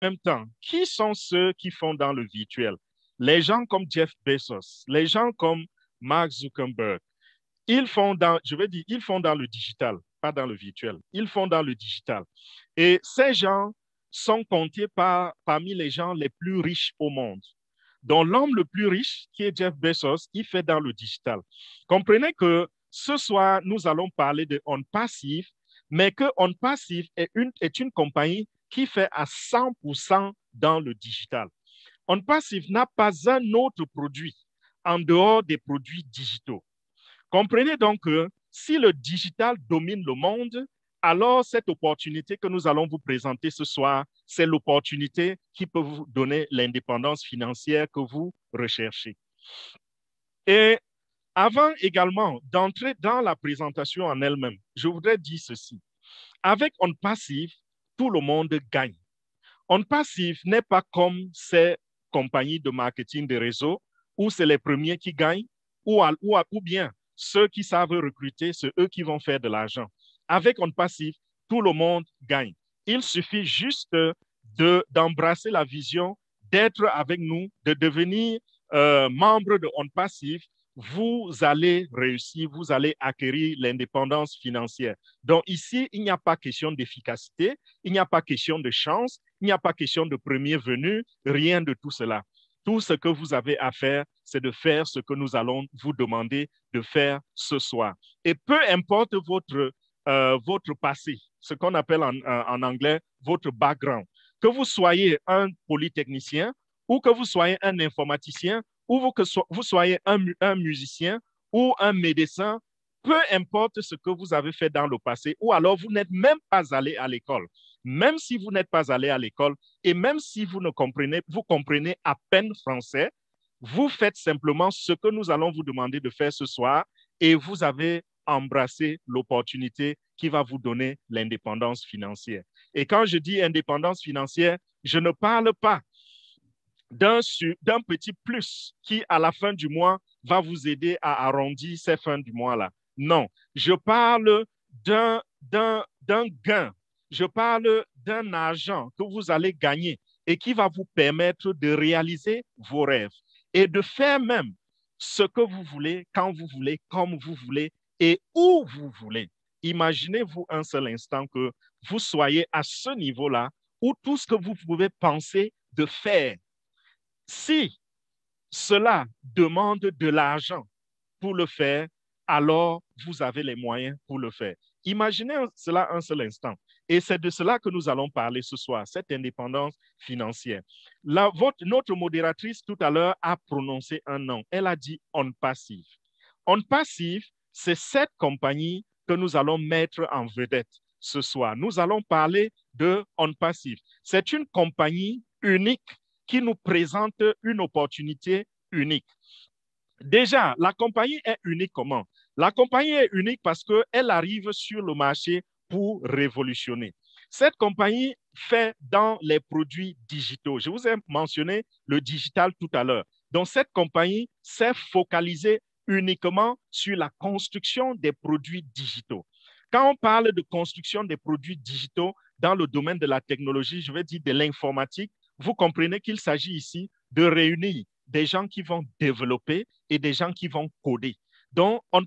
même temps, qui sont ceux qui font dans le virtuel? Les gens comme Jeff Bezos, les gens comme Mark Zuckerberg, ils font dans, je veux dire, ils font dans le digital, pas dans le virtuel. Ils font dans le digital. Et ces gens sont comptés parmi les gens les plus riches au monde. Donc, l'homme le plus riche, qui est Jeff Bezos, il fait dans le digital. Comprenez que ce soir, nous allons parler de OnPassive, mais que OnPassive est une compagnie qui fait à 100% dans le digital. OnPassive n'a pas un autre produit en dehors des produits digitaux. Comprenez donc que si le digital domine le monde, alors cette opportunité que nous allons vous présenter ce soir, c'est l'opportunité qui peut vous donner l'indépendance financière que vous recherchez. Et avant également d'entrer dans la présentation en elle-même, je voudrais dire ceci. Avec OnPassive, tout le monde gagne. OnPassive n'est pas comme ces compagnies de marketing de réseau où c'est les premiers qui gagnent ou bien ceux qui savent recruter, c'est eux qui vont faire de l'argent. Avec OnPassive, tout le monde gagne. Il suffit juste d'embrasser la vision, d'être avec nous, de devenir membre de OnPassive. Vous allez réussir, vous allez acquérir l'indépendance financière. Donc ici, il n'y a pas question d'efficacité, il n'y a pas question de chance, il n'y a pas question de premier venu, rien de tout cela. Tout ce que vous avez à faire, c'est de faire ce que nous allons vous demander de faire ce soir. Et peu importe votre passé, ce qu'on appelle en anglais votre background, que vous soyez un polytechnicien ou que vous soyez un informaticien ou que vous soyez un musicien ou un médecin, peu importe ce que vous avez fait dans le passé, ou alors vous n'êtes même pas allé à l'école. Même si vous n'êtes pas allé à l'école et même si vous comprenez à peine français, vous faites simplement ce que nous allons vous demander de faire ce soir et vous avez embrassé l'opportunité qui va vous donner l'indépendance financière. Et quand je dis indépendance financière, je ne parle pas d'un petit plus qui, à la fin du mois, va vous aider à arrondir ces fins du mois-là. Non, je parle d'un gain. Je parle d'un argent que vous allez gagner et qui va vous permettre de réaliser vos rêves et de faire même ce que vous voulez, quand vous voulez, comme vous voulez et où vous voulez. Imaginez-vous un seul instant que vous soyez à ce niveau-là où tout ce que vous pouvez penser de faire, si cela demande de l'argent pour le faire, alors vous avez les moyens pour le faire. Imaginez cela un seul instant. Et c'est de cela que nous allons parler ce soir, cette indépendance financière. Notre modératrice tout à l'heure a prononcé un nom. Elle a dit OnPassive. OnPassive, c'est cette compagnie que nous allons mettre en vedette ce soir. Nous allons parler de OnPassive. C'est une compagnie unique qui nous présente une opportunité unique. Déjà, la compagnie est unique comment? La compagnie est unique parce qu'elle arrive sur le marché pour révolutionner. Cette compagnie fait dans les produits digitaux. Je vous ai mentionné le digital tout à l'heure. Donc, cette compagnie s'est focalisée uniquement sur la construction des produits digitaux. Quand on parle de construction des produits digitaux dans le domaine de la technologie, je vais dire de l'informatique, vous comprenez qu'il s'agit ici de réunir des gens qui vont développer et des gens qui vont coder. Donc, on